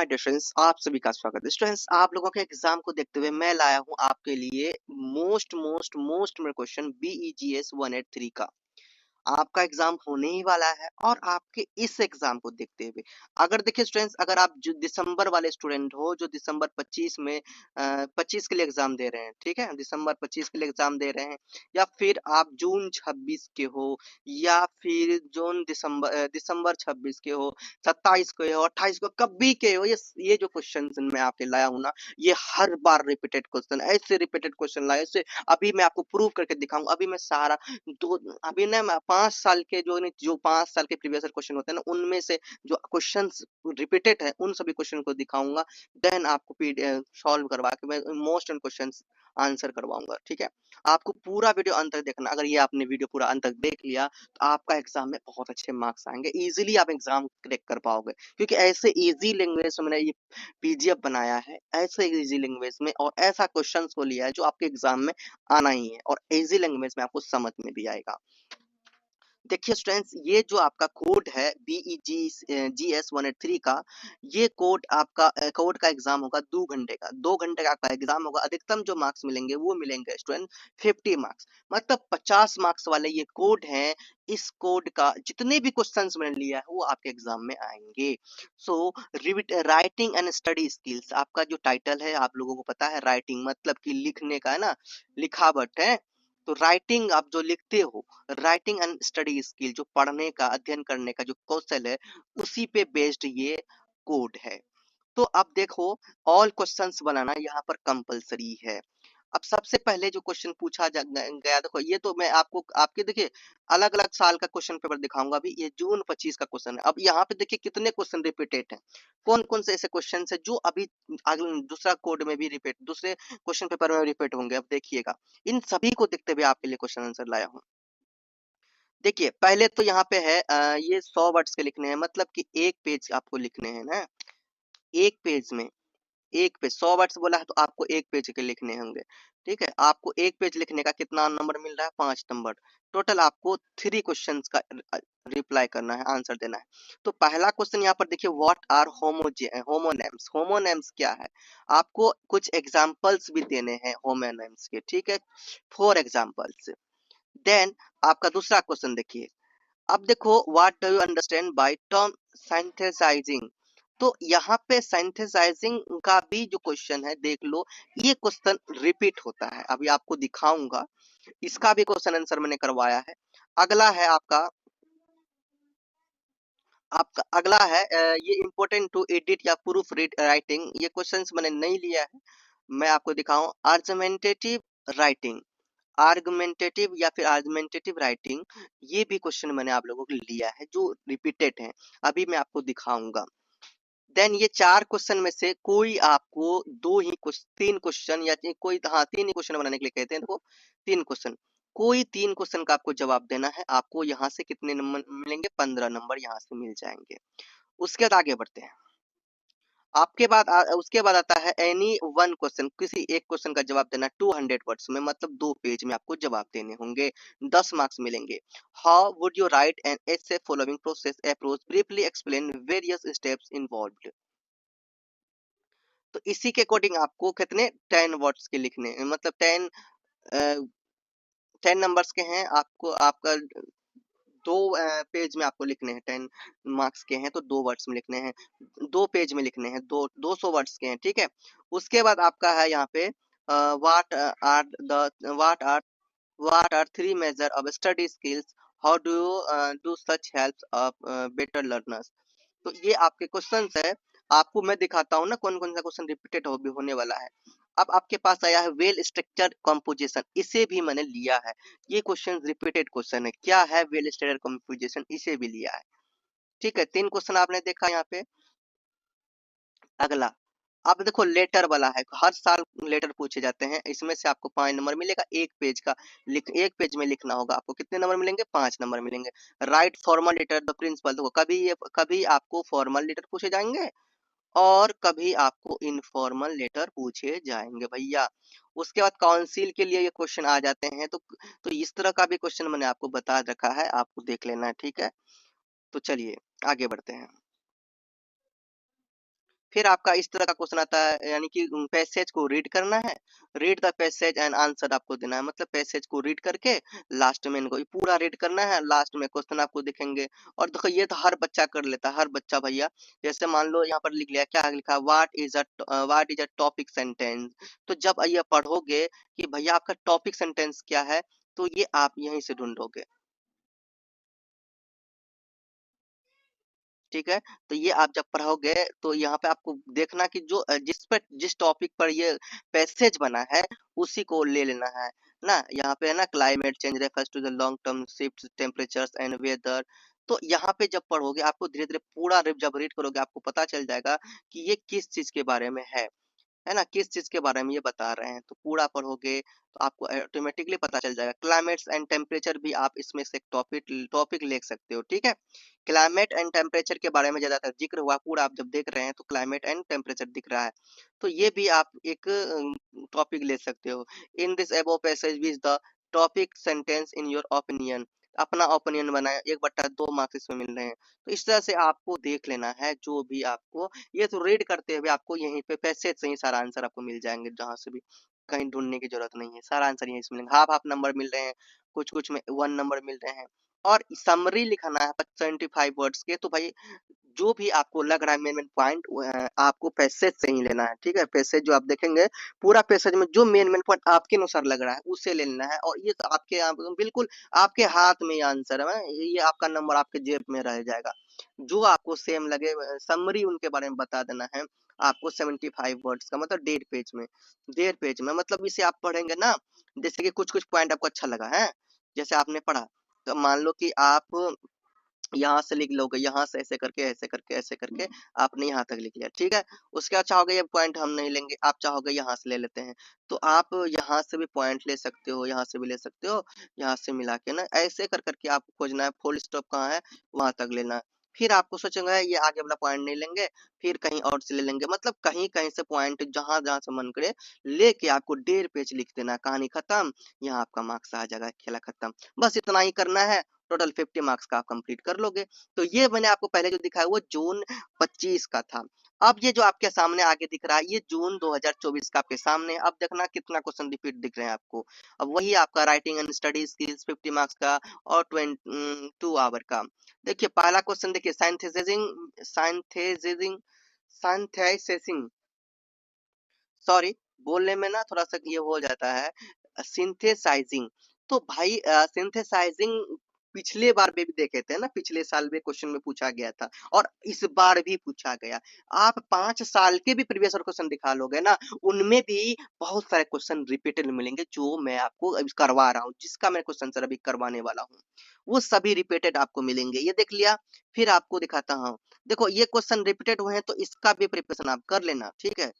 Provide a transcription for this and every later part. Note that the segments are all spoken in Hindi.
डियर स्टूडेंट्स, आप सभी का स्वागत है। स्टूडेंट्स, आप लोगों के एग्जाम को देखते हुए मैं लाया हूं आपके लिए मोस्ट क्वेश्चन बीईजीएस 183 का। आपका एग्जाम होने ही वाला है और आपके इस एग्जाम को देखते हुए अगर देखिए स्टूडेंट्स, अगर आप जो दिसंबर वाले स्टूडेंट हो जो दिसंबर 25 में 25 के लिए एग्जाम दे रहे हैं, ठीक है, दिसंबर 25 के लिए एग्जाम दे रहे हैं, या फिर आप जून 26 के हो, या फिर दिसंबर 26 के हो, 27 के हो, 28 को, कभी के हो, ये जो क्वेश्चन मैं आपके लाया हूँ ना, ये हर बार रिपीटेड क्वेश्चन, ऐसे रिपीटेड क्वेश्चन लाए, ऐसे अभी मैं आपको प्रूव करके दिखाऊंगा। अभी मैं सारा तो अभी ना मैं 5 साल के जो 5 साल के प्रीवियस क्वेश्चन होते हैं ना, उनमें से जो क्वेश्चंस रिपीटेड है उन सभी क्वेश्चन को दिखाऊंगा। देन आपको सॉल्व करवा के मैं मोस्ट क्वेश्चंस आंसर करवाऊंगा। ठीक है, आपको पूरा वीडियो अंत तक देखना। अगर ये आपने वीडियो पूरा अंत तक देख लिया तो आपका एग्जाम में बहुत अच्छे मार्क्स आएंगे, इजीली आप एग्जाम क्रैक कर पाओगे, क्योंकि ऐसे इजी लैंग्वेज में मैंने ये पीजीएफ बनाया है, ऐसे इजी लैंग्वेज में और ऐसा क्वेश्चंस को लिया है जो आपके एग्जाम में आना ही है और इजी लैंग्वेज में आपको समझ में भी आएगा। देखिए स्टूडेंट्स, ये जो आपका कोड है BEGS 183 का, ये कोड आपका कोड का एग्जाम होगा 2 घंटे का। 2 घंटे का आपका एग्जाम होगा। अधिकतम जो मार्क्स मिलेंगे वो मिलेंगे स्टूडेंट 50 मार्क्स, मतलब 50 मार्क्स वाले ये कोड है। इस कोड का जितने भी क्वेश्चंस मैंने लिया है वो आपके एग्जाम में आएंगे। So writing and study skills आपका जो टाइटल है, आप लोगों को पता है, राइटिंग मतलब कि लिखने का है ना, लिखावट है। तो राइटिंग आप जो लिखते हो, राइटिंग एंड स्टडी स्किल, जो पढ़ने का, अध्ययन करने का जो कौशल है, उसी पे बेस्ड ये कोड है। तो अब देखो, ऑल क्वेश्चंस बनाना यहाँ पर कंपलसरी है। अब सबसे पहले जो क्वेश्चन पूछा गया, देखो ये तो मैं आपको आपके देखिए अलग अलग साल का क्वेश्चन पेपर दिखाऊंगा। अभी ये जून 25 का क्वेश्चन है। अब यहाँ पे देखिए कितने क्वेश्चन रिपीटेड हैं, कौन कौन से ऐसे क्वेश्चन है जो अभी दूसरा कोड में भी रिपीट, दूसरे क्वेश्चन पेपर में रिपीट होंगे। अब देखिएगा, इन सभी को देखते हुए आपके लिए क्वेश्चन आंसर लाया हूँ। देखिए पहले तो यहाँ पे है ये 100 वर्ड्स के लिखने हैं, मतलब कि एक पेज आपको लिखने हैं ना, एक पेज में, एक पेज 100 वर्ड्स बोला है तो आपको एक पेज के लिखने होंगे। ठीक है, आपको एक पेज लिखने का कितना नंबर मिल रहा है? 5 नंबर। टोटल आपको 3 क्वेश्चंस का रिप्लाई करना है, आंसर देना है। तो पहला क्वेश्चन यहाँ पर देखिए, व्हाट आर होमोनेम्स। होमोनेम्स क्या है? आपको कुछ एग्जांपल्स भी देने हैं होमोनेम्स के, ठीक है, 4 एग्जांपल्स। देन आपका दूसरा क्वेश्चन देखिए, अब देखो, what do you understand by term synthesising. तो यहाँ पे सिंथेसाइजिंग का भी जो क्वेश्चन है देख लो, ये क्वेश्चन रिपीट होता है। अभी आपको दिखाऊंगा, इसका भी क्वेश्चन आंसर मैंने करवाया है। अगला है आपका आपका अगला है ये इम्पोर्टेंट टू एडिट या प्रूफ रीड राइटिंग। ये क्वेश्चंस मैंने नहीं लिया है, मैं आपको दिखाऊं। आर्गुमेंटेटिव राइटिंग, आर्गुमेंटेटिव या फिर आर्गुमेंटेटिव राइटिंग, ये भी क्वेश्चन मैंने आप लोगों को लिया है जो रिपीटेड है, अभी मैं आपको दिखाऊंगा। देन ये 4 क्वेश्चन में से कोई आपको 3 क्वेश्चन या कोई, हाँ, 3 ही क्वेश्चन बनाने के लिए कहते हैं। देखो 3 क्वेश्चन, कोई 3 क्वेश्चन का आपको जवाब देना है। आपको यहाँ से कितने नंबर मिलेंगे? 15 नंबर यहाँ से मिल जाएंगे। उसके बाद आगे बढ़ते हैं। उसके बाद आता है एनी वन क्वेश्चन, किसी एक क्वेश्चन का जवाब देना 200 वर्ड्स में, मतलब 2 पेज में आपको जवाब देने होंगे, 10 मार्क्स मिलेंगे। How would you right an essay following process approach, briefly explain various steps involved. तो इसी के अकॉर्डिंग आपको कितने 10 वर्ड्स के लिखने हैं, मतलब 10 नंबर्स के हैं। आपको आपका 2 पेज में आपको लिखने हैं, 10 मार्क्स के हैं तो 2 वर्ड्स में लिखने हैं, 2 पेज में लिखने हैं, 200 वर्ड्स के हैं। ठीक है, उसके बाद आपका है यहाँ पे what are what are 3 major of study skills, how do you do such help better learners. तो ये आपके क्वेश्चंस है। आपको मैं दिखाता हूँ ना कौन कौन सा क्वेश्चन रिपीटेड होने वाला है। अब आपके पास आया है वेल स्ट्रक्चर कंपोजिशन, इसे भी मैंने लिया है। ये क्वेश्चन रिपीटेड क्वेश्चन है। क्या है वेल स्ट्रक्चर कंपोजिशन, इसे भी लिया है। ठीक है, 3 क्वेश्चन आपने देखा यहाँ पे। अगला, अब देखो लेटर वाला है, हर साल लेटर पूछे जाते हैं, इसमें से आपको 5 नंबर मिलेगा। एक पेज का एक पेज में लिखना होगा। आपको कितने नंबर मिलेंगे? 5 नंबर मिलेंगे। Write formal letter the principal, देखो कभी आपको फॉर्मल लेटर पूछे जाएंगे और कभी आपको इनफॉर्मल लेटर पूछे जाएंगे भैया। उसके बाद काउंसिल के लिए ये क्वेश्चन आ जाते हैं। तो इस तरह का भी क्वेश्चन मैंने आपको बता रखा है, आपको देख लेना है। ठीक है, तो चलिए आगे बढ़ते हैं। फिर आपका इस तरह का क्वेश्चन आता है, यानी कि पैसेज को रीड करना है, read the passage and answer आपको देना है, मतलब पैसेज को रीड करके लास्ट में इनको पूरा रीड करना है, लास्ट में क्वेश्चन आपको दिखेंगे। और देखो ये तो हर बच्चा कर लेता है, हर बच्चा भैया। जैसे मान लो यहाँ पर लिख लिया, क्या लिखा, what is a topic sentence. तो जब ये पढ़ोगे कि भैया आपका टॉपिक सेंटेंस क्या है, तो ये आप यहीं से ढूंढोगे। ठीक है, तो ये आप जब पढ़ोगे तो यहाँ पे आपको देखना कि जो जिस टॉपिक पर ये पैसेज बना है उसी को ले लेना है ना। यहाँ पे है ना, climate change refers to the long term shift temperatures and weather. तो यहाँ पे जब पढ़ोगे आपको धीरे धीरे पूरा जब रीड करोगे आपको पता चल जाएगा कि ये किस चीज के बारे में है ना, किस चीज के बारे में ये बता रहे हैं। तो पूरा पढ़ोगे तो आपको ऑटोमेटिकली पता चल जाएगा। क्लाइमेट्स एंड टेम्परेचर भी आप इसमें से एक टॉपिक टॉपिक ले सकते हो। ठीक है, क्लाइमेट एंड टेम्परेचर के बारे में ज्यादातर जिक्र हुआ, पूरा आप जब देख रहे हैं तो क्लाइमेट एंड टेम्परेचर दिख रहा है, तो ये भी आप एक टॉपिक ले सकते हो। In this above passage which the topic sentence in your opinion, अपना ओपिनियन बनाए, 1/2 मार्क्स इसमें मिल रहे हैं। तो इस तरह से आपको देख लेना है जो भी आपको, ये तो रीड करते हुए आपको यहीं पे पैसेज से ही सारा आंसर आपको मिल जाएंगे, जहां से भी कहीं ढूंढने की जरूरत नहीं है, सारा आंसर यहीं से मिलेंगे। हाफ हाफ नंबर मिल रहे हैं, कुछ कुछ में 1 नंबर मिल रहे हैं। और समरी लिखाना है 75 वर्ड्स के, तो भाई जो भी आपको लग रहा है मेन मेन पॉइंट आपको पैसेज से ही लेना है। ठीक है, पैसेज जो आप देखेंगे पूरा पैसेज में जो मेन मेन पॉइंट आपके अनुसार लग रहा है उसे ले लेना है, और ये तो आपके बिल्कुल आपके हाथ में ये आंसर है, ये आपका नंबर आपके जेब में रह जाएगा। जो आपको सेम लगे समरी उनके बारे में बता देना है आपको। 75 वर्ड्स का मतलब 1.5 पेज में, 1.5 पेज में, मतलब इसे आप पढ़ेंगे ना, जैसे कि कुछ कुछ पॉइंट आपको अच्छा लगा है, जैसे आपने पढ़ा, तो मान लो कि आप यहाँ से लिख लोगे, यहाँ से ऐसे करके ऐसे करके ऐसे करके आपने यहाँ तक लिख लिया। ठीक है, उसके बाद चाहोगे ये पॉइंट हम नहीं लेंगे, आप चाहोगे यहाँ से ले लेते हैं, तो आप यहाँ से भी पॉइंट ले सकते हो, यहाँ से भी ले सकते हो, यहाँ से मिला के ना ऐसे कर करके आपको खोजना है फुल स्टॉप कहाँ है, वहां तक लेना है। फिर आपको सोचेंगे ये आगे वाला पॉइंट नहीं लेंगे, फिर कहीं और से ले लेंगे, मतलब कहीं कहीं से पॉइंट जहां जहां से मन करे लेके आपको 1.5 पेज लिख देना है, कहानी खत्म, यहाँ आपका मार्क्स आ जाएगा, खेला खत्म। बस इतना ही करना है, टोटल 50 मार्क्स का आप कंप्लीट कर लोगे। तो ये मैंने आपको पहले जो दिखाया वो जून 25 का था। अब ये जो आपके सामने आगे दिख रहा है ये जून 2024 का आपके सामने। अब देखना कितना क्वेश्चन रिपीट दिख रहे हैं आपको। अब वही आपका writing and study skills 50 marks का और 2 आवर का। देखिए पहला क्वेश्चन देखिए, साइंथेसिसिंग साइंथेसिसिंग सॉरी, बोलने में ना थोड़ा सा ये हो जाता है, सिंथेसाइजिंग। तो भाई सिंथेसाइजिंग पिछले बार में भी देखे थे ना, पिछले साल में क्वेश्चन में पूछा गया था और इस बार भी पूछा गया। आप 5 साल के भी प्रीवियस क्वेश्चन दिखा लोगे ना, उनमें भी बहुत सारे क्वेश्चन रिपीटेड मिलेंगे, जो मैं आपको अभी करवा रहा हूँ, जिसका मैं क्वेश्चन सर अभी करवाने वाला हूँ, वो सभी रिपीटेड आपको मिलेंगे। ये देख लिया, फिर आपको दिखाता हूँ। देखो ये क्वेश्चन रिपीटेड हुए हैं तो इसका भी प्रिपरेशन आप कर लेना। ठीक है,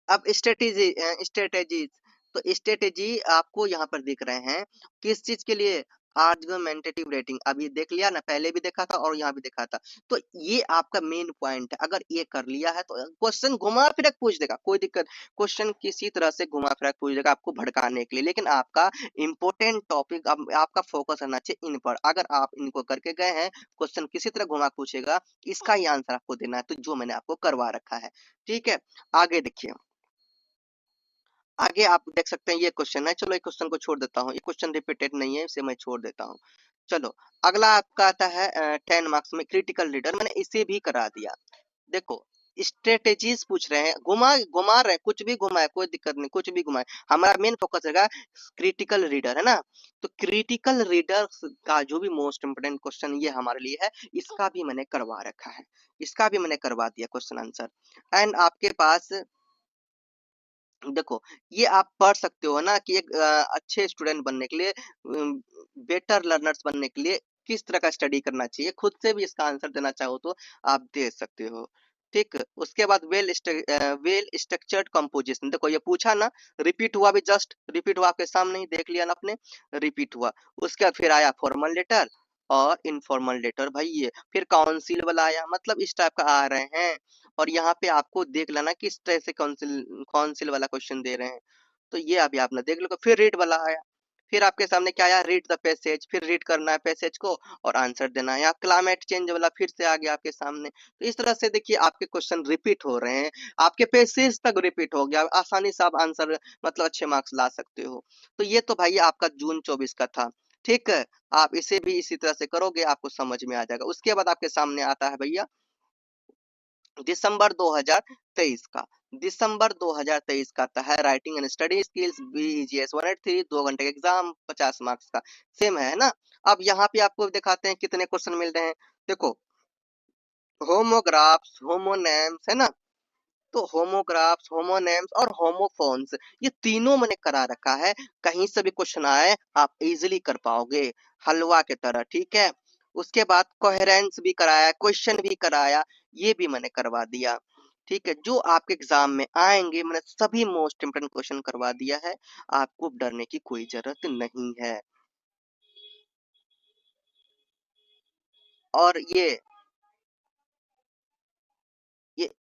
अब स्ट्रेटेजी, तो स्ट्रेटेजी आपको यहाँ पर दिख रहे हैं किस चीज के लिए, आर्गुमेंटेटिव रेटिंग। अभी देख लिया ना, पहले भी देखा था और यहाँ भी देखा था। तो ये आपका मेन पॉइंट है, अगर ये कर लिया है तो क्वेश्चन घुमा फिर पूछ देगा, कोई दिक्कत, क्वेश्चन किसी तरह से घुमा फिर पूछ देगा आपको भड़काने के लिए, लेकिन आपका इंपॉर्टेंट टॉपिक आपका फोकस रहना चाहिए इन पर। अगर आप इनको करके गए हैं, क्वेश्चन किसी तरह घुमा पूछेगा, इसका ही आंसर आपको देना है, तो जो मैंने आपको करवा रखा है। ठीक है, आगे देखिए, आगे आप देख सकते हैं ये क्वेश्चन है, चलो एक क्वेश्चन को छोड़ देता हूँ, ये क्वेश्चन रिपीटेड नहीं है, इसे मैं छोड़ देता हूँ। चलो अगला आपका आता है 10 मार्क्स में क्रिटिकल रीडर, मैंने इसे भी करा दिया। देखो स्ट्रेटेजीज पूछ रहे हैं, घुमा घुमा रहे हैं, कुछ भी घुमाए कोई दिक्कत नहीं, कुछ भी घुमाए, हमारा मेन फोकस रहेगा क्रिटिकल रीडर, है ना। तो क्रिटिकल रीडर का जो भी मोस्ट इंपोर्टेंट क्वेश्चन ये हमारे लिए है, इसका भी मैंने करवा रखा है, इसका भी मैंने करवा दिया क्वेश्चन आंसर। एंड आपके पास देखो ये आप पढ़ सकते हो ना कि एक अच्छे स्टूडेंट बनने के लिए, बेटर लर्नर्स बनने के लिए किस तरह का स्टडी करना चाहिए, खुद से भी इसका आंसर देना चाहो तो आप दे सकते हो। ठीक, उसके बाद वेल स्ट्रक्चर्ड कंपोजिशन, देखो ये पूछा ना, रिपीट हुआ भी, जस्ट रिपीट हुआ आपके सामने ही देख लिया ना आपने, रिपीट हुआ। उसके बाद फिर आया फॉर्मल लेटर और इनफॉर्मल लेटर, भाई ये फिर काउंसिल वाला आया, मतलब इस टाइप का आ रहे हैं। और यहाँ पे आपको देख लेना किस तरह से काउंसिल काउंसिल वाला क्वेश्चन दे रहे हैं, तो ये अभी आपने देख लो। फिर रेट वाला आया, फिर आपके सामने क्या आया, रीड द पैसेज, फिर रीड करना है पैसेज को और आंसर देना है। यहाँ क्लाइमेट चेंज वाला फिर से आ गया आपके सामने। तो इस तरह से देखिए आपके क्वेश्चन रिपीट हो रहे हैं, आपके पैसेज तक रिपीट हो गया, आसानी से आप आंसर मतलब अच्छे मार्क्स ला सकते हो। तो ये तो भाई आपका जून 24 का था, ठीक है। आप इसे भी इसी तरह से करोगे, आपको समझ में आ जाएगा। उसके बाद आपके सामने आता है भैया दिसंबर 2023 का। दिसंबर 2023 का आता है राइटिंग एंड स्टडी स्किल्स बीईजीएस 183, 2 घंटे का एग्जाम, 50 मार्क्स का। सेम है ना। अब यहाँ पे आपको दिखाते हैं कितने क्वेश्चन मिल रहे हैं। देखो, होमोग्राफ्स, होमोनेम्स, है ना। तो होमोग्राफ्स, होमोनेम्स और होमोफोन्स, ये तीनों मैंने करा रखा है। कहीं से भी क्वेश्चन आए आप इजीली कर पाओगे, हलवा के तरह, ठीक है। उसके बाद कोहेरेंस भी कराया, क्वेश्चन भी कराया, ये भी मैंने करवा दिया, ठीक है। जो आपके एग्जाम में आएंगे मैंने सभी मोस्ट इम्पोर्टेंट क्वेश्चन करवा दिया है, आपको डरने की कोई जरूरत नहीं है। और ये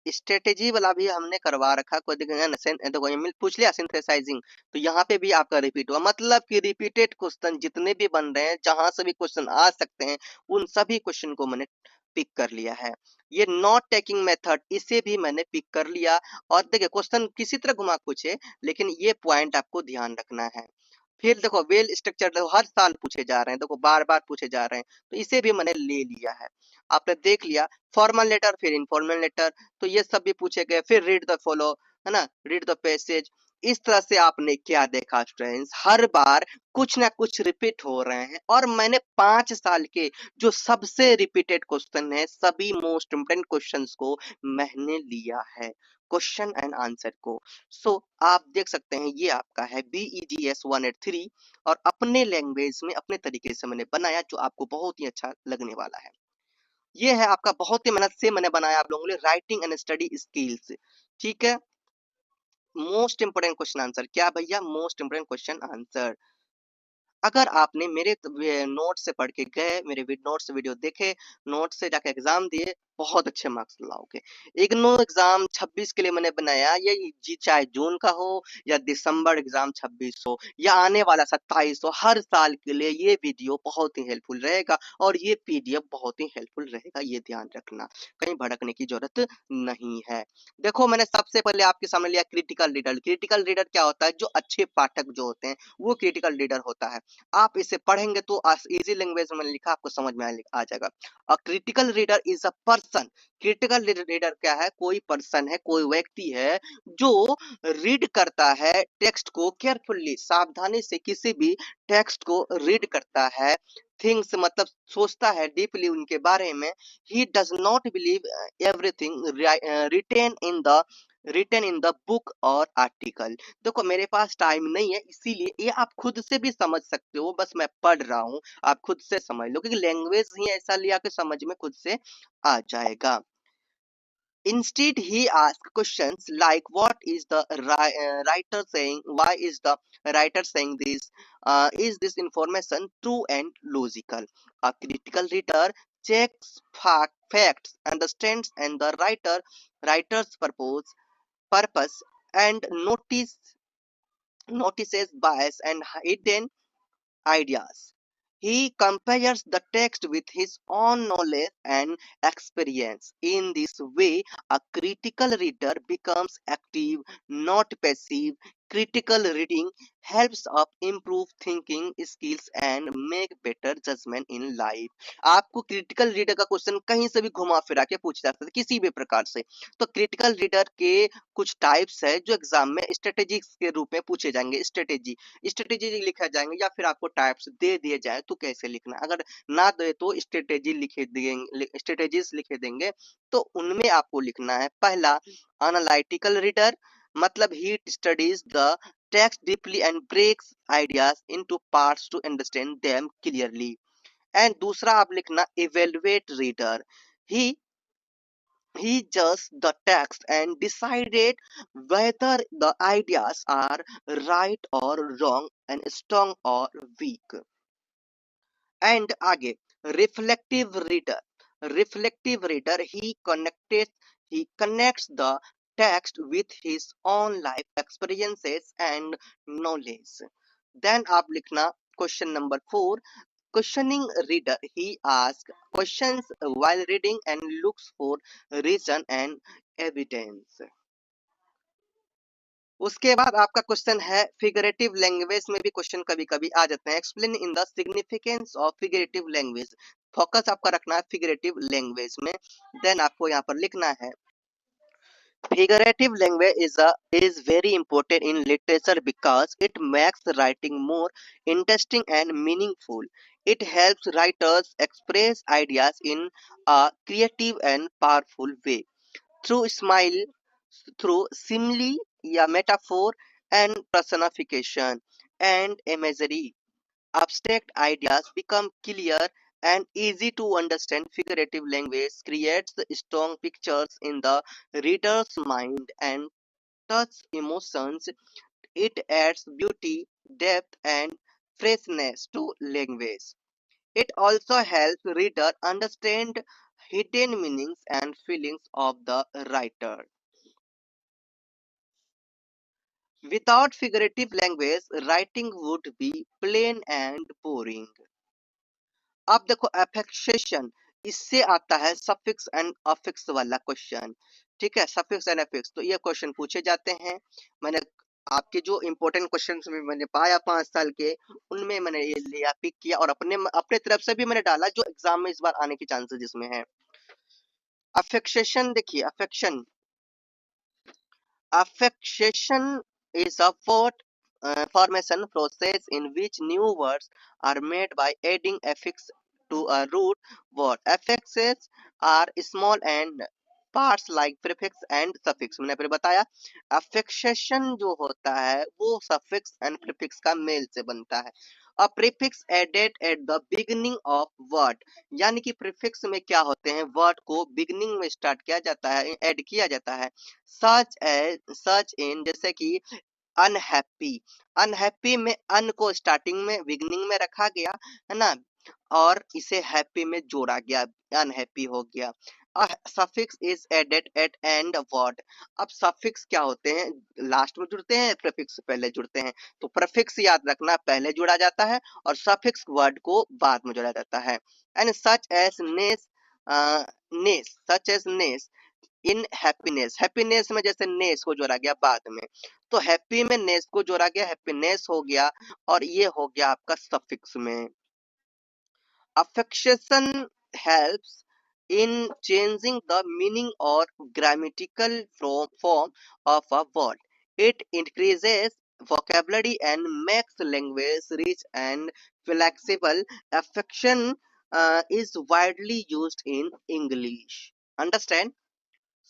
स्ट्रेटेजी वाला भी हमने करवा रखा, कोई देखो ये पूछ लिया सिंथेसाइजिंग, तो यहाँ पे भी आपका रिपीट हुआ। मतलब कि रिपीटेड क्वेश्चन जितने भी बन रहे हैं, जहां से भी क्वेश्चन आ सकते हैं, उन सभी क्वेश्चन को मैंने पिक कर लिया है। ये नॉट टेकिंग मेथड, इसे भी मैंने पिक कर लिया। और देखिए क्वेश्चन किसी तरह घुमा पूछे, लेकिन ये पॉइंट आपको ध्यान रखना है। फिर देखो वेल स्ट्रक्चर, देखो हर साल पूछे जा रहे हैं, देखो बार बार पूछे जा रहे हैं, तो इसे भी मैंने ले लिया है। आपने देख लिया फॉर्मल लेटर, फिर इनफॉर्मल लेटर, तो ये सब भी पूछे गए। फिर रीड द फॉलो, है ना, रीड द पैसेज। इस तरह से आपने क्या देखा स्टूडेंट्स, हर बार कुछ ना कुछ रिपीट हो रहे हैं। और मैंने 5 साल के जो सबसे रिपीटेड क्वेश्चन है, सभी मोस्ट इम्पोर्टेंट क्वेश्चंस को मैंने लिया है, क्वेश्चन एंड आंसर को। सो आप देख सकते हैं ये आपका है BEGS 183, और अपने लैंग्वेज में अपने तरीके से मैंने बनाया, जो आपको बहुत ही अच्छा लगने वाला है। ये है आपका, बहुत ही मेहनत से मैंने बनाया आप लोगों के लिए, राइटिंग एंड स्टडी स्किल्स, ठीक है। मोस्ट इंपोर्टेंट क्वेश्चन आंसर क्या भैया, मोस्ट इंपोर्टेंट क्वेश्चन आंसर। अगर आपने मेरे नोट से पढ़ के गए, मेरे नोट से वीडियो देखे, नोट से जाके एग्जाम दिए, बहुत अच्छे मार्क्स लाओगे। इग्नू एग्जाम 26 के लिए मैंने बनाया, ये चाहे जून का हो या दिसंबर एग्जाम 26 हो या आने वाला 27 हो, हर साल के लिए ये वीडियो बहुत ही हेल्पफुल रहेगा। और ये पीडीएफ बहुत ही हेल्पफुल रहेगा, ये ध्यान रखना, कहीं भटकने की जरूरत नहीं है। देखो मैंने सबसे पहले आपके सामने लिया क्रिटिकल रीडर। क्रिटिकल रीडर क्या होता है, जो अच्छे पाठक जो होते हैं वो क्रिटिकल रीडर होता है। आप इसे पढ़ेंगे तो इजी लैंग्वेज में लिखा, आपको समझ में आ जाएगा। A critical reader is a person. Critical reader क्या है, कोई पर्सन है, कोई व्यक्ति है जो रीड करता है टेक्स्ट को केयरफुल्ली, सावधानी से किसी भी टेक्स्ट को रीड करता है। थिंग्स मतलब सोचता है डीपली उनके बारे में। He does not believe everything written in the book और आर्टिकल। देखो मेरे पास टाइम नहीं है, इसीलिए ये आप खुद से भी समझ सकते हो, बस मैं पढ़ रहा हूँ, आप खुद से समझ लो, क्योंकि लैंग्वेज ही ऐसा लिया कि समझ में खुद से आ जाएगा। Instead, he asked questions like, "What is the writer saying? Why is the writer saying this? Is this information true and logical?" A critical reader checks facts, understands, and the writer's purpose, and notices bias and hidden ideas. He compares the text with his own knowledge and experience. In this way, a critical reader becomes active, not passive. Critical reading helps us improve thinking skills and make better judgment in life. आपको क्रिटिकल रीडर का क्वेश्चन कहीं से भी घुमा फिरा के पूछ जा सकता है, किसी भी प्रकार से। तो क्रिटिकल रीडर के कुछ टाइप्स है जो एग्जाम में स्ट्रेटेजिक्स के रूप में पूछे जाएंगे। स्ट्रेटेजी लिखा जाएंगे, या फिर आपको टाइप्स दे दिए जाए तो कैसे लिखना, अगर ना दे तो स्ट्रेटेजीज लिखे देंगे, तो उनमें आपको लिखना है। पहला, एनालिटिकल रीडर, मतलब he studies the text deeply and breaks ideas into parts to understand them clearly. And दूसरा आप लिखना evaluate reader, he he judged the text and decided whether the ideas are right or wrong and strong or weak. And आगे, reflective reader, he connects the text with his own life experiences and knowledge. Then आप लिखना question number 4, questioning reader. He asks questions while reading and looks for reason and evidence. उसके बाद आपका क्वेश्चन है फिगरेटिव लैंग्वेज में भी क्वेश्चन कभी कभी आ जाते हैं। Explain in the significance of figurative language. Focus आपका रखना है फिगरेटिव लैंग्वेज में। देन आपको यहाँ पर लिखना है figurative language is very important in literature because it makes writing more interesting and meaningful. It helps writers express ideas in a creative and powerful way through smile, through simile, या metaphor and personification and imagery. Abstract ideas become clear and easy to understand. Figurative language creates strong pictures in the reader's mind and touch emotions. It adds beauty, depth, and freshness to language. It also helps reader understand hidden meanings and feelings of the writer. Without figurative language, writing would be plain and boring. अब देखो एफेक्सेशन, इससे आता है सफिक्स एंड अफिक्स वाला क्वेश्चन। ठीक है, सफिक्स एंड अफिक्स, तो ये क्वेश्चन पूछे जाते हैं। मैंने आपके जो इंपॉर्टेंट क्वेश्चन में मैंने पाया 5 साल के, उनमें मैंने ये लिया, पिक किया और अपने अपने तरफ से भी मैंने डाला जो एग्जाम में इस बार आने की चांसेस इसमें है। अफेक्सेशन देखिए, affection affixation is a word formation process in which new words are made by adding affix to a root word. Affixes are small and parts like prefix and suffix. मैंने फिर बताया affixation जो होता है वो suffix and prefix का मेल से बनता है। A prefix added at the beginning of word, यानी कि प्रीफिक्स में क्या होते हैं, वर्ड को बिगनिंग में स्टार्ट किया जाता है, ऐड किया जाता है। सच इन, जैसे कि अनहैप्पी, अनहैप्पी में अन को स्टार्टिंग में बिगनिंग में रखा गया है ना, और इसे हैप्पी में जोड़ा गया, अनहैप्पी हो गया। Suffix is added at end word. अब सफिक्स क्या होते हैं, लास्ट में जुड़ते हैं, प्रीफिक्स पहले जुड़ते हैं। तो प्रीफिक्स याद रखना पहले जुड़ा जाता है और सफिक्स वर्ड को बाद में जोड़ा जाता है। And such as ness, ness, such as ness in happiness, happiness में जैसे नेस को जोड़ा गया बाद में, तो हैप्पी में नेस को जोड़ा गया, हैप्पीनेस हो गया, और ये हो गया आपका सफिक्स में। Affixation helps in changing the meaning or grammatical form of a word. It increases vocabulary and makes language rich and flexible. Affixation is widely used in English. Understand?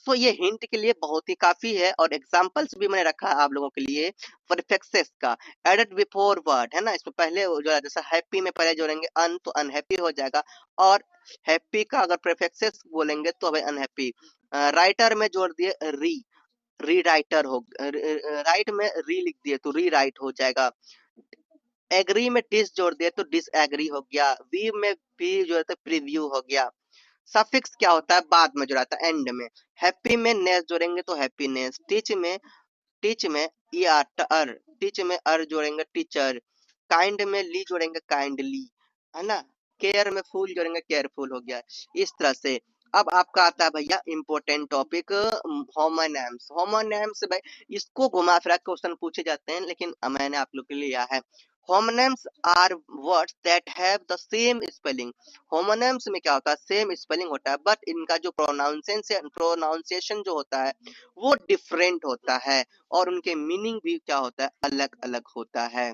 तो ये हिंट के लिए बहुत ही काफी है, और एग्जांपल्स भी मैंने रखा है आप लोगों के लिए परफेक्सेस का। एडेड बिफोर वर्ड है ना, इसमें पहले जो है, जैसे हैप्पी में पहले जोड़ेंगे अन तो अनहैप्पी हो जाएगा, और हैप्पी का अगर परफेक्सेस बोलेंगे तो भाई अनहैप्पी। राइटर में जोड़ दिए री, री राइटर हो, राइट में री लिख दिए तो री राइट हो जाएगा। एग्री में डिस जोड़ दिए तो डिस एग्री हो गया। वी में भी जो है तो प्रीव्यू हो गया। सफिक्स क्या होता है, बाद में जुड़ाता है, एंड में। हैप्पी में नेस जोड़ेंगे तो हैप्पीनेस। टीच में ई आर, टीच में अर जोड़ेंगे टीचर। काइंड में ली जोड़ेंगे काइंडली, है ना। केयर में फूल जोड़ेंगे केयरफुल हो गया। इस तरह से अब आपका आता है भैया इंपॉर्टेंट टॉपिक होमोनेम्स। होमोनेम्स भाई इसको घुमा फिरा क्वेश्चन पूछे जाते हैं, लेकिन मैंने आप लोग के लिए लिया है। Homonyms are words that have the same spelling. Homonyms में क्या होता है, सेम स्पेलिंग होता है, बट इनका जो प्रोनाउंसिएशन जो होता है वो डिफरेंट होता है, और उनके मीनिंग भी क्या होता है, अलग अलग होता है।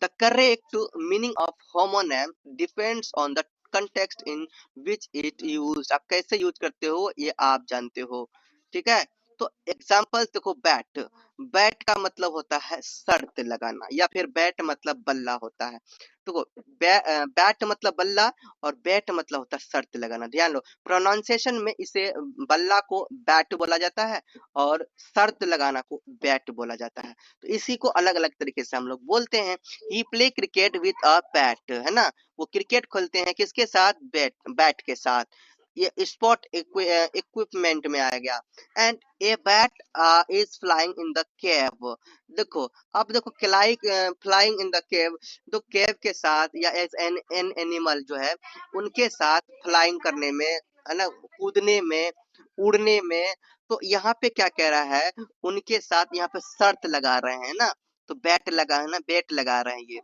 The correct meaning of homonym depends on the context in which it used. आप कैसे यूज करते हो ये आप जानते हो, ठीक है। तो एग्जाम्पल्स देखो, बैट, बैट का मतलब होता है शर्त लगाना, या फिर बैट मतलब बल्ला होता है। तो बैट मतलब बल्ला और बैट मतलब होता है शर्त लगाना। ध्यान लो, प्रोनाउंसिएशन में इसे बल्ला को बैट बोला जाता है और शर्त लगाना को बैट बोला जाता है। तो इसी को अलग अलग तरीके से हम लोग बोलते हैं। He play cricket with a bat, है ना, वो क्रिकेट खेलते हैं किसके साथ, बैट, बैट के साथ। ये स्पोर्ट इक्विपमेंट में आ गया। And a bat is flying in the cave. देखो, अब देखो फ्लाइंग इन द केव, तो केव के साथ या एज एन एनिमल जो है उनके साथ फ्लाइंग करने में, है ना, कूदने में, उड़ने में। तो यहाँ पे क्या कह रहा है, उनके साथ यहाँ पे शर्त लगा रहे हैं ना, तो बैट लगा है ना, बेट लगा रहे हैं ये।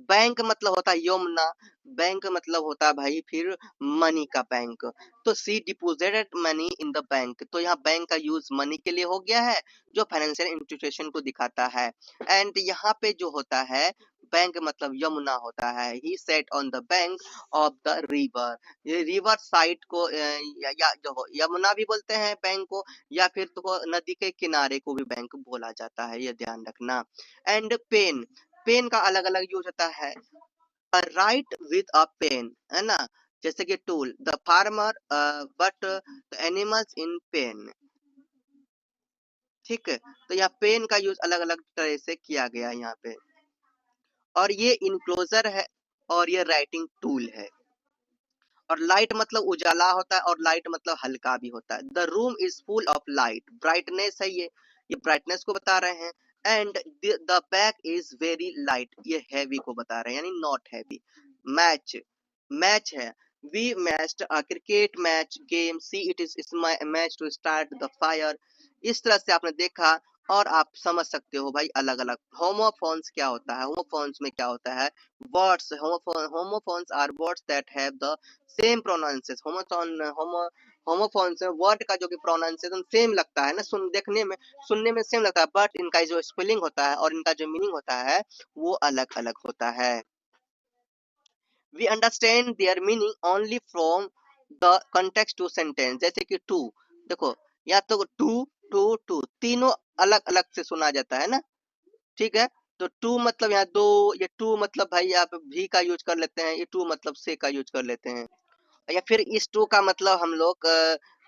बैंक मतलब होता है यमुना, बैंक मतलब होता है भाई फिर मनी का बैंक। तो she deposited money in the bank, तो यहाँ बैंक का यूज मनी के लिए हो गया है, जो फाइनेंशियल इंस्टीट्यूशन को दिखाता है। एंड यहाँ पे जो होता है बैंक मतलब यमुना होता है। He sat on the bank of the river, ये रिवर साइड को या जो यमुना भी बोलते हैं बैंक को, या फिर तो नदी के किनारे को भी बैंक बोला जाता है, ये ध्यान रखना। एंड पेन, पेन का अलग अलग यूज होता है। राइट विथ अ पेन, है ना, जैसे कि tool, the farmer but the animals in pen. ठीक है, तो यहाँ पेन का यूज अलग अलग तरह से किया गया है यहाँ पे। और ये इनक्लोजर है, और ये राइटिंग टूल है। और लाइट मतलब उजाला होता है, और लाइट मतलब हल्का भी होता है। The room is full of light, brightness है ये ब्राइटनेस को बता रहे हैं। And the bag is very light, ये हैवी को बता रहे हैं, यानी नॉट हैवी। मैच, मैच है, we matched a cricket match game, see it is match to start the fire. इस तरह से आपने देखा, और आप समझ सकते हो भाई अलग अलग। होमोफोन्स क्या होता है, होमोफोन्स में क्या होता है, words, homophones are words that have the same pronunciation. Homophones word का जो कि प्रोनाउंसिएशन सेम लगता है ना, देखने में, सुनने में सेम लगता है, बट इनका जो स्पेलिंग होता है और इनका जो मीनिंग होता है वो अलग अलग होता है। We understand their meaning only from the context to sentence, जैसे कि टू, देखो या तो टू, टू टू तीनों अलग अलग से सुना जाता है ना। ठीक है, तो टू मतलब यहाँ दो, ये टू मतलब भाई आप भी का यूज कर लेते हैं, ये टू मतलब से का यूज कर लेते हैं। या फिर इस टू का मतलब हम लोग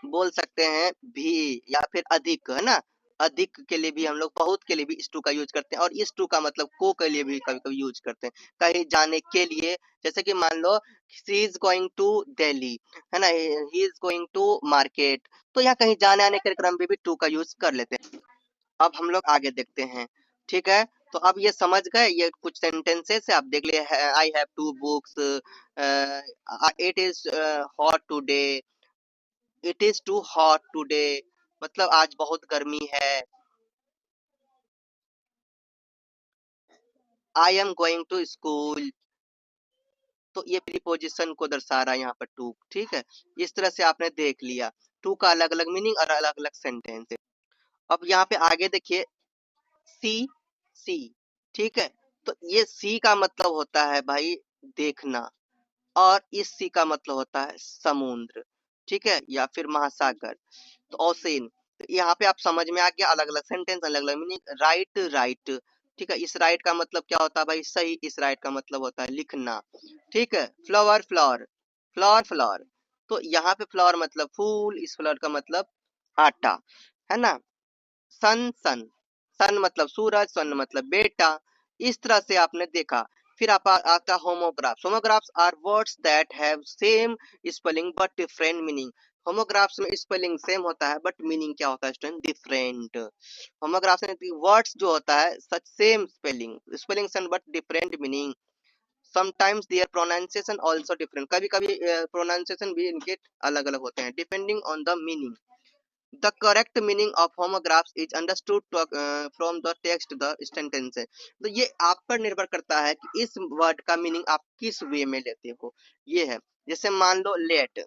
बोल सकते हैं भी, या फिर अधिक, है ना, अधिक के लिए भी हम लोग, बहुत के लिए भी इस टू का यूज करते हैं। और इस टू का मतलब को के लिए भी कभी कभी यूज करते हैं, कहीं जाने के लिए। जैसे कि मान लो she is going to Delhi, है ना, he is going to market, तो यहाँ कहीं जाने आने के क्रम में भी टू का यूज कर लेते हैं। अब हम लोग आगे देखते हैं। ठीक है, तो अब ये समझ गए, ये कुछ सेंटेंसेस है, आप देख लिए। I have two books, it is hot today, it is too hot today, मतलब आज बहुत गर्मी है। I am going to school, तो ये प्रीपोजिशन को दर्शा रहा है यहाँ पर टू। ठीक है, इस तरह से आपने देख लिया टू का अलग अलग मीनिंग और अलग अलग सेंटेंस है। अब यहाँ पे आगे देखिए, सी, सी, ठीक है, तो ये सी का मतलब होता है भाई देखना, और इस सी का मतलब होता है समुद्र। ठीक है, या फिर महासागर, तो ओशियन। तो यहाँ पे आप समझ में आ गया, अलग अलग सेंटेंस अलग अलग मीनिंग। राइट, राइट, ठीक है, इस राइट का मतलब क्या होता है भाई सही, इस राइट का मतलब होता है लिखना। ठीक है, फ्लावर, फ्लावर, फ्लावर, फ्लावर, तो यहाँ पे फ्लावर मतलब फूल, इस फ्लावर का मतलब आटा, है ना। सन, सन, सन मतलब सूरज, सन मतलब बेटा। इस तरह से आपने देखा। फिर आता homographs. Homographs are words that have same spelling but different meaning. Homographs में स्पेलिंग सेम होता है बट मीनिंग क्या होता है स्टूडेंट, डिफरेंट। होमोग्राफ्स में वर्ड्स जो होता है such same spelling, spelling same but different meaning. Sometimes their pronunciation also different, कभी कभी प्रोनाउंसिएशन भी इनके अलग अलग होते हैं, depending on the meaning. The correct meaning of homographs is understood from the text the sentence है। तो ये आप पर निर्भर करता है कि इस वर्ड का मीनिंग आप किस वे में लेते हो, ये है। जैसे मान लो लेट,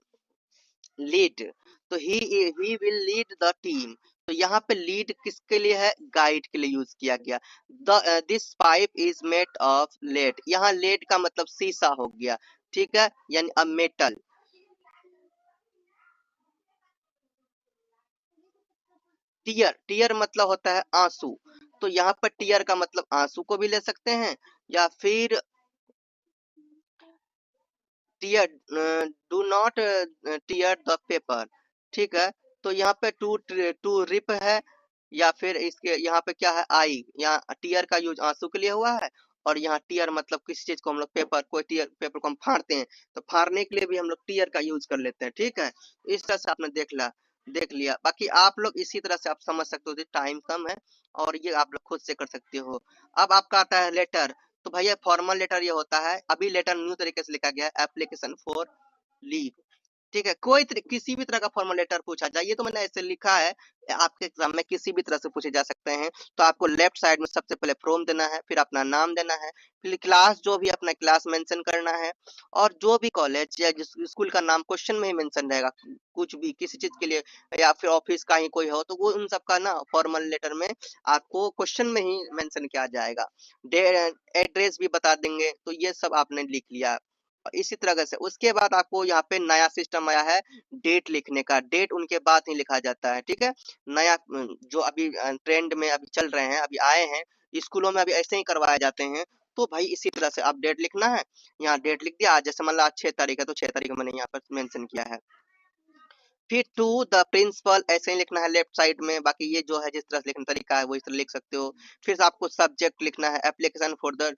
लीड, तो he will lead the team, तो यहाँ पे लीड किसके लिए है, गाइड के लिए यूज किया गया। This pipe is made of lead, यहाँ लेड का मतलब शीशा हो गया। ठीक है, यानी अ मेटल। टीयर, टीयर मतलब होता है आंसू, तो यहाँ पर टीयर का मतलब आंसू को भी ले सकते हैं, या फिर tear, do not tear the paper. ठीक है, तो यहाँ पे टू, टू रिप है, या फिर इसके यहाँ पे क्या है आई, यहाँ टीयर का यूज आंसू के लिए हुआ है, और यहाँ टीयर मतलब किसी चीज को हम लोग पेपर, कोई टीयर पेपर को हम फाड़ते हैं तो फाड़ने के लिए भी हम लोग टीयर का यूज कर लेते हैं। ठीक है, इस तरह से आपने देख लिया। बाकी आप लोग इसी तरह से आप समझ सकते हो, टाइम कम है और ये आप लोग खुद से कर सकते हो। अब आपका आता है लेटर। तो भैया फॉर्मल लेटर ये होता है, अभी लेटर न्यू तरीके से लिखा गया है, एप्लीकेशन फॉर लीव। ठीक है, किसी भी तरह का फॉर्मल लेटर पूछा जाए, ये तो मैंने ऐसे लिखा है, आपके एग्जाम में किसी भी तरह से पूछे जा सकते हैं। तो आपको लेफ्ट साइड में सबसे पहले फ्रॉम देना है, फिर अपना नाम देना है, फिर क्लास, जो भी अपना क्लास मेंशन करना है, और जो भी कॉलेज या जिस स्कूल का नाम क्वेश्चन में ही मेंशन रहेगा, कुछ भी किसी चीज के लिए, या फिर ऑफिस का ही कोई हो तो वो उन सबका ना फॉर्मल लेटर में आपको क्वेश्चन में ही मेंशन किया जाएगा। एड्रेस भी बता देंगे। तो ये सब आपने लिख लिया। इसी तरह से उसके बाद आपको यहाँ पे नया सिस्टम आया है डेट लिखने का। डेट उनके बाद ही लिखा जाता है। ठीक है, नया जो अभी ट्रेंड में अभी चल रहे हैं, अभी आए हैं, स्कूलों में अभी ऐसे ही करवाए जाते हैं। तो भाई इसी तरह से आप डेट लिखना है। यहाँ डेट लिख दिया, जैसे मान लो आज 6 तारीख है तो 6 तारीख मैंने यहाँ पर मेंशन किया है। फिर टू द प्रिंसिपल ऐसे ही लिखना है लेफ्ट साइड में। बाकी ये जो है जिस तरह से लिखने का तरीका है वो इस तरह लिख सकते हो। फिर आपको सब्जेक्ट लिखना है, application for the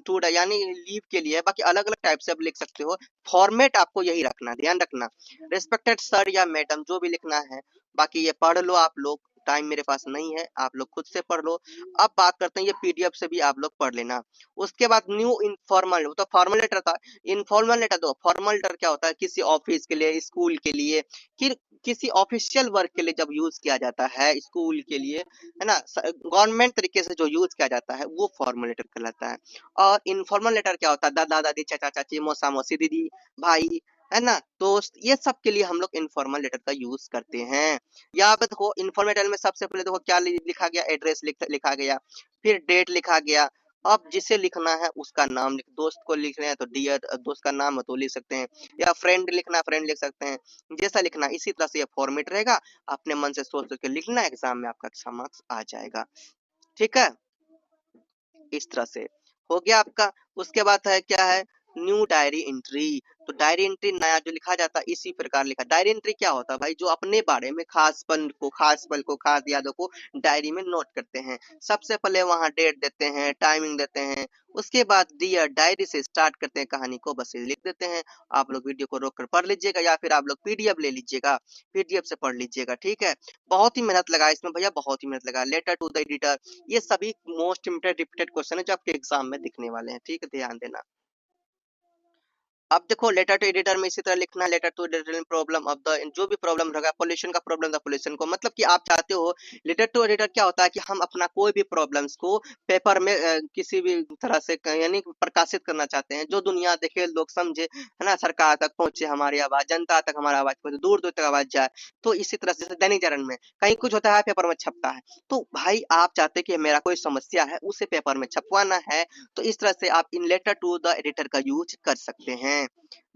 two the यानी लीव के लिए। बाकी अलग अलग टाइप से आप लिख सकते हो, फॉर्मेट आपको यही रखना, ध्यान रखना। रिस्पेक्टेड सर या मैडम जो भी लिखना है। बाकी ये पढ़ लो आप लोग, टाइम मेरे पास नहीं है, आप लोग खुद से पढ़ लो। अब बात करते हैं, ये पीडीएफ से भी आप लोग पढ़ लेना। उसके बाद न्यू इनफॉर्मल, तो फॉर्मल लेटर था। इनफॉर्मल लेटर, तो फॉर्मल लेटर क्या होता है, किसी ऑफिस के लिए, स्कूल के लिए, फिर किसी ऑफिशियल वर्क के लिए जब यूज किया जाता है, स्कूल के लिए, है ना, गवर्नमेंट तरीके से जो यूज किया जाता है वो फॉर्मल लेटर कहलाता है। और इनफॉर्मल लेटर क्या होता है, दादा दादी, चाचा चाची, मौसा मौसी, दीदी भाई, है ना, दोस्त, ये सब के लिए हम लोग इनफॉर्मल लेटर का यूज करते हैं। यहाँ पे देखो इनफॉर्मल लेटर में सबसे पहले देखो क्या लिखा गया, एड्रेस लिखा गया, फिर डेट लिखा गया। अब जिसे लिखना है उसका नाम लिख, दोस्त को लिख रहे हैं तो डियर, दोस्त का नाम है तो लिख सकते हैं, या फ्रेंड लिखना है फ्रेंड लिख सकते हैं, जैसा लिखना इसी तरह से ये फॉर्मेट रहेगा। अपने मन से सोच सोच के लिखना, एग्जाम में आपका अच्छा मार्क्स आ जाएगा। ठीक है, इस तरह से हो गया आपका। उसके बाद है क्या है, न्यू डायरी एंट्री। तो डायरी एंट्री नया जो लिखा जाता है इसी प्रकार लिखा। डायरी एंट्री क्या होता है भाई, जो अपने बारे में खास पल को, खास यादों को डायरी में नोट करते हैं। सबसे पहले वहां डेट देते हैं, टाइमिंग देते हैं, उसके बाद डियर डायरी से स्टार्ट करते हैं कहानी को, बस ये लिख देते हैं। आप लोग वीडियो को रोक कर पढ़ लीजिएगा, या फिर आप लोग पीडीएफ ले लीजिएगा, पीडीएफ से पढ़ लीजिएगा। ठीक है, बहुत ही मेहनत लगा इसमें भैया, बहुत ही मेहनत लगा। लेटर टू द एडिटर, ये सभी मोस्ट इम्पोर्टेंट रिपीटेड क्वेश्चन है जो आपके एग्जाम में दिखने वाले हैं। ठीक है, ध्यान देना। अब देखो लेटर टू एडिटर में इसी तरह लिखना है, letter to editor problem of the, जो भी प्रॉब्लम रहेगा, पोल्यूशन का प्रॉब्लम था, पोल्यूशन को, मतलब कि आप चाहते हो, लेटर टू एडिटर क्या होता है कि हम अपना कोई भी प्रॉब्लम्स को पेपर में किसी भी तरह से यानी प्रकाशित करना चाहते हैं, जो दुनिया देखे, लोग समझे, है ना, सरकार तक पहुंचे हमारी आवाज, जनता तक हमारा आवाज पहुंचे, दूर दूर तक आवाज जाए। तो इसी तरह से जैसे दैनिक जागरण में कहीं कुछ होता है, पेपर में छपता है, तो भाई आप चाहते हैं कि मेरा कोई समस्या है उसे पेपर में छपवाना है, तो इस तरह से आप इन लेटर टू द एडिटर का यूज कर सकते हैं।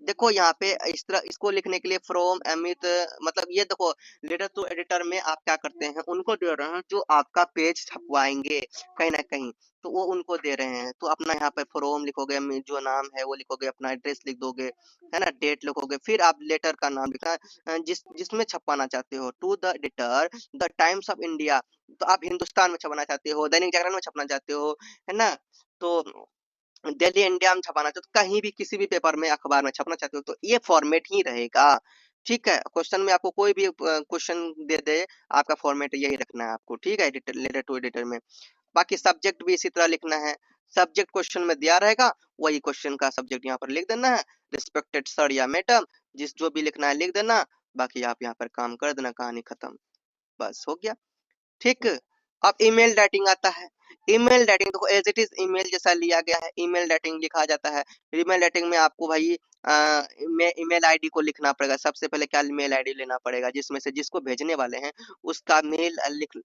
देखो यहाँ पे इस तरह इसको लिखने के लिए फ्रॉम अमित, मतलब ये देखो लेटर टू एडिटर में आप क्या करते हैं, उनको दे रहे हैं जो आपका पेज छपवाएंगे कहीं ना कहीं, तो वो उनको दे रहे हैं। तो अपना यहाँ पे फ्रॉम लिखोगे, जो नाम है वो लिखोगे, अपना एड्रेस लिख दोगे, है ना, डेट लिखोगे, फिर आप लेटर का नाम लिखना, जिसमें छपवाना चाहते हो, to the editor the Times of India, तो आप हिंदुस्तान में छपवाना चाहते हो, दैनिक जागरण में छपना चाहते हो, है ना, तो दिल्ली इंडिया में छपाना चाहते हो, कहीं भी किसी भी पेपर में, अखबार में छपना चाहते हो, तो ये फॉर्मेट ही रहेगा। ठीक है, क्वेश्चन में आपको कोई भी क्वेश्चन दे दे, आपका फॉर्मेट यही रखना है आपको। ठीक है, एडिटर, लेटर टू एडिटर में। बाकी सब्जेक्ट भी इसी तरह लिखना है, सब्जेक्ट क्वेश्चन में दिया रहेगा, वही क्वेश्चन का सब्जेक्ट यहाँ पर लिख देना है। रिस्पेक्टेड सर या मैडम, जिस जो भी लिखना है लिख देना। बाकी आप यहाँ पर काम कर देना, कहानी खत्म, बस हो गया। ठीक, अब ईमेल राइटिंग आता है। ईमेल राइटिंग देखो एज इट इज ईमेल जैसा लिया गया है, ईमेल राइटिंग लिखा जाता है। ईमेल राइटिंग में आपको भाई ईमेल आईडी को लिखना पड़ेगा। सबसे पहले क्या, मेल आईडी लेना पड़ेगा, जिसमें से जिसको भेजने वाले हैं उसका मेल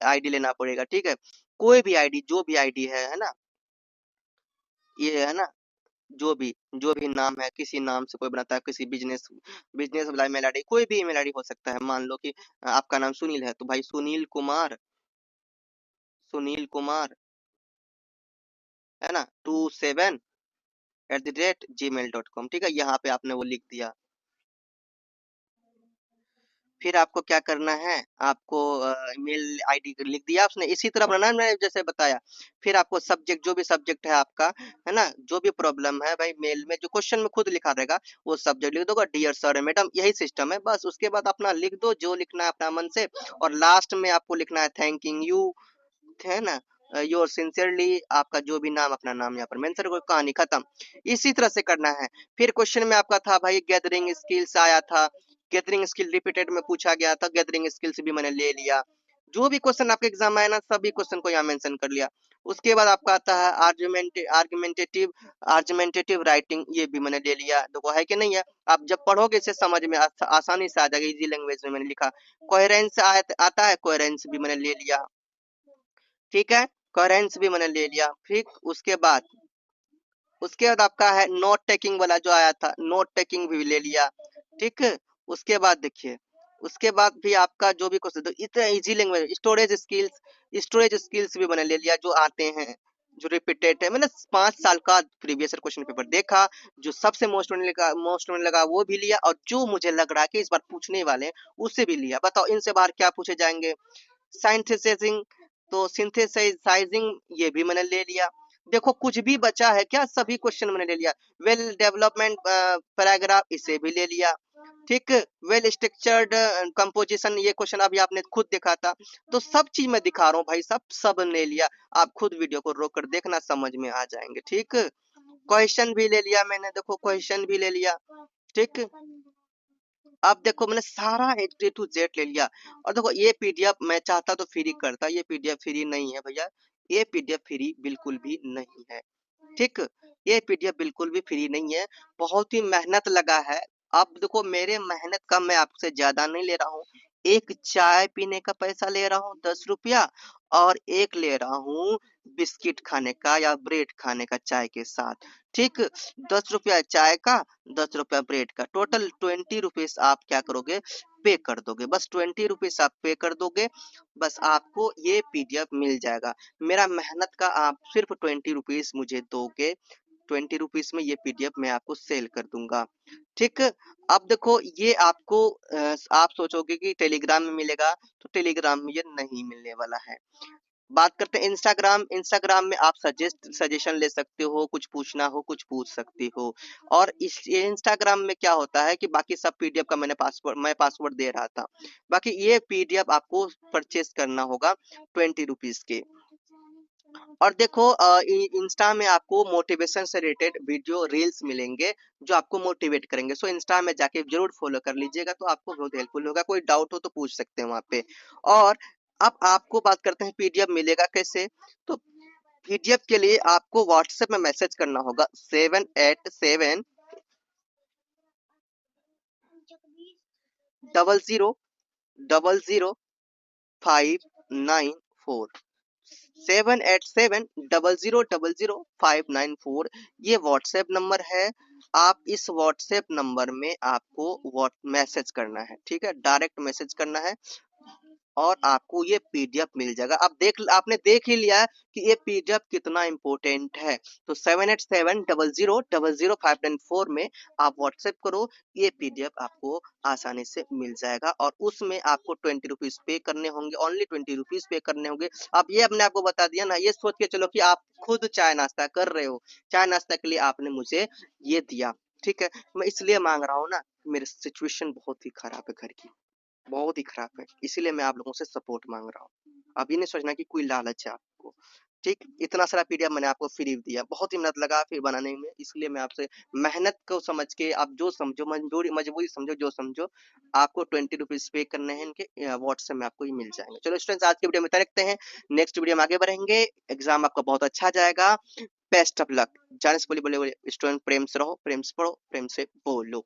आईडी लेना पड़ेगा। ठीक है, कोई भी आईडी, जो भी आईडी है ना, ये है ना, जो भी नाम है, किसी नाम से कोई बनाता है, किसी बिजनेस बिजनेस वाला ईमेल आईडी, कोई भी ईमेल आईडी हो सकता है। मान लो कि आपका नाम सुनील है, तो भाई सुनील कुमार, है ना, 27@gmail.com। ठीक है, यहाँ पे आपने वो लिख दिया। फिर आपको क्या करना है, आपको ईमेल आईडी लिख दिया उसने, इसी तरह बनाना है मैंने जैसे बताया। फिर आपको सब्जेक्ट, जो भी सब्जेक्ट है आपका, है ना, जो भी प्रॉब्लम है भाई, मेल में जो क्वेश्चन में खुद लिखा रहेगा वो सब्जेक्ट लिख दोगे, डियर सर मैडम, यही सिस्टम है बस। उसके बाद अपना लिख दो जो लिखना है अपना मन से, और लास्ट में आपको लिखना है थैंकिंग यू, है ना, योर सिंसियरली, आपका जो भी नाम, अपना नाम यहाँ पर मेंशन करो, कहानी खत्म। इसी तरह से करना है। फिर क्वेश्चन में आपका था भाई गैदरिंग स्किल्स आया था, गैदरिंग स्किल रिपीटेड में पूछा गया था, गैदरिंग स्किल्स भी मैंने ले लिया। जो भी क्वेश्चन आपके एग्जाम में आया ना, सभी क्वेश्चन को यहाँ मेंशन कर लिया। उसके बाद आपका आता है आर्गुमेंटेटिव राइटिंग, ये भी मैंने ले लिया। देखो है कि नहीं है, आप जब पढ़ोगे इसे समझ में आसानी से आ जाएगा, इजी लैंग्वेज में मैंने लिखा। कोहेरेंस आता है, कोहेरेंस भी मैंने ले लिया, ठीक है, कोहेरेंस भी मैंने ले लिया। फिर उसके बाद आपका है नोट टेकिंग वाला जो आया था, नोट टेकिंग भी ले लिया, ठीक है। उसके बाद देखिए, उसके बाद भी आपका जो भी क्वेश्चन, तो इतना इजी लैंग्वेज, स्टोरेज स्किल्स भी मैंने ले लिया, जो आते हैं, जो रिपीटेड है। मैंने 5 साल का प्रीवियस क्वेश्चन पेपर देखा, जो सबसे मोस्ट में लगा वो भी लिया, और जो मुझे लग रहा है कि इस बार पूछने वाले हैं उससे भी लिया। बताओ इनसे बाहर क्या पूछे जाएंगे। साइंथिसाइजिंग, तो सिंथेसाइजिंग ये भी मैंने ले लिया। देखो कुछ भी बचा है क्या, सभी क्वेश्चन मैंने ले लिया। वेल डेवलपमेंट पैराग्राफ, इसे भी ले लिया, ठीक। वेल स्ट्रक्चर्ड कंपोजिशन, ये क्वेश्चन अभी आपने खुद देखा था। तो सब चीज मैं दिखा रहा हूँ भाई, सब ले लिया। आप खुद वीडियो को रोक कर देखना, समझ में आ जाएंगे, ठीक। क्वेश्चन भी ले लिया मैंने, देखो क्वेश्चन भी ले लिया, ठीक। अब देखो मैंने सारा ए टू जेड ले लिया। और देखो ये पीडीएफ मैं चाहता तो फ्री करता, ये पीडीएफ फ्री नहीं है भैया, ये पीडीएफ फ्री बिल्कुल भी नहीं है, ठीक। ये पीडीएफ बिल्कुल भी फ्री नहीं है, बहुत ही मेहनत लगा है। अब देखो मेरे मेहनत का मैं आपसे ज्यादा नहीं ले रहा हूँ। एक चाय पीने का पैसा ले रहा हूँ 10 रुपया, और एक ले रहा हूँ बिस्किट खाने का या ब्रेड खाने का चाय के साथ, ठीक। 10 रुपया चाय का, 10 रुपया ब्रेड का, टोटल 20 रुपीज आप क्या करोगे, पे कर दोगे। बस 20 रुपीज आप पे कर दोगे, बस आपको ये पीडीएफ मिल जाएगा। मेरा मेहनत का आप सिर्फ 20 रुपीज मुझे दोगे, 20 रुपीज में ये पीडीएफ मैं आपको सेल कर दूंगा, ठीक। अब देखो ये आपको आप सोचोगे कि टेलीग्राम में मिलेगा, तो टेलीग्राम में ये नहीं मिलने वाला है। बात करते हैं इंस्टाग्राम में आप सजेशन ले सकते हो, कुछ पूछना हो कुछ पूछ सकते हो। और इस इंस्टाग्राम में क्या होता है कि बाकी सब पीडीएफ का मैं पासवर्ड दे रहा था, बाकी ये पीडीएफ आपको परचेस करना होगा 20 रुपीज के। और देखो इंस्टा में आपको मोटिवेशन से रिलेटेड वीडियो रील्स मिलेंगे, जो आपको मोटिवेट करेंगे। सो इंस्टा में जाके जरूर फॉलो कर लीजिएगा, तो आपको बहुत हेल्पफुल होगा। कोई डाउट हो तो पूछ सकते हैं वहाँ पे। और अब आपको बात करते हैं पीडीएफ मिलेगा कैसे। तो पीडीएफ के लिए आपको व्हाट्सएप में मैसेज करना होगा 787 000059 4, 787 000059 4, ये व्हाट्सएप नंबर है। आप इस व्हाट्सएप नंबर में आपको मैसेज करना है, ठीक है, डायरेक्ट मैसेज करना है, और आपको ये पीडीएफ मिल जाएगा। आपने देख ही लिया कि ये पीडीएफ कितना इंपॉर्टेंट है। तो 787 000059 4 में आप व्हाट्सएप करो, ये पीडीएफ आपको आसानी से मिल जाएगा। और उसमें आपको 20 रुपीज पे करने होंगे, ओनली 20 रुपीज पे करने होंगे। आप ये अपने आपको बता दिया ना, ये सोच के चलो कि आप खुद चाय नाश्ता कर रहे हो, चाय नाश्ता के लिए आपने मुझे ये दिया, ठीक है। मैं इसलिए मांग रहा हूँ ना, मेरी सिचुएशन बहुत ही खराब है घर की, बहुत ही खराब है, इसीलिए मैं आप लोगों से सपोर्ट मांग रहा हूँ। अब ये नहीं सोचना कि कोई लालच है आपको, ठीक। इतना सारा पीडीएफ मैंने आपको फ्री दिया, बहुत ही मेहनत लगा फिर बनाने में, इसलिए मैं आपसे मेहनत को समझ के, आप जो समझो, मजबूरी समझो, जो समझो, आपको 20 रुपीज पे करने हैं इनके, व्हाट्सएप में आपको ये मिल जाएंगे। चलो स्टूडेंट्स, आज की वीडियो में इतना रखते हैं, नेक्स्ट वीडियो में आगे बढ़ेंगे। एग्जाम आपका बहुत अच्छा जाएगा, बेस्ट ऑफ लक। जाने से बोले स्टूडेंट, प्रेम से रहो, प्रेम से पढ़ो, प्रेम से बोलो।